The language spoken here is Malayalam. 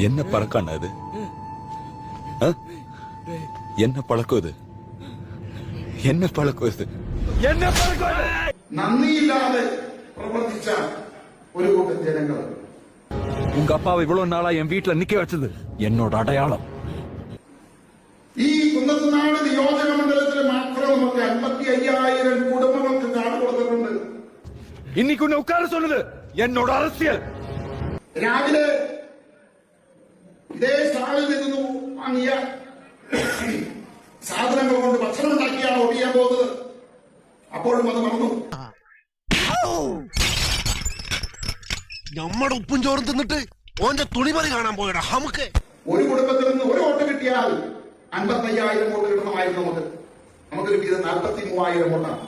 என்ன பழக்கம் அது? என்ன பழக்கம் இது? என்ன பழக்கம் இது? என்ன பழக்கம்? നന്ദിയില്ലാതെ പ്രവർത്തിച്ച ഒരു കൂട്ടം ജനങ്ങൾ. உங்க அப்பாவை இவ்வளவு நாளா என் வீட்டுல நிக்க வச்சது என்னோட அடையாளம். ഈ കുന്നത്തുനാട് നിയോജക മണ്ഡലത്തിൽ മാത്രം നമുക്ക് 55,000 കുടുംബങ്ങൾക്ക് കാർഡ് കൊടുത്തിട്ടുണ്ട്. இன்னைக்கு உன்னை உட்கார சொன்னது என்னோட அரசியൽ. രാവിലെ ഇതേ സ്റ്റാളിൽ നിന്ന് വാങ്ങിയ സാധനങ്ങൾ കൊണ്ട് ഭക്ഷണം ഉണ്ടാക്കിയാണ് വോട്ട് ചെയ്യാൻ പോകുന്നത്. അപ്പോഴും അത് മറന്നു. നമ്മുടെ ഉപ്പും ചോറും തിന്നിട്ട് ഓന്റെ തുണിമറി കാണാൻ പോയടാ നമുക്ക്. ഒരു കുടുംബത്തിൽ നിന്ന് ഒരു വോട്ട് കിട്ടിയാൽ 55,000 വോട്ട് കിട്ടണമായിരുന്നു. നമുക്ക് കിട്ടിയത് 43,000 വോട്ടാണ്.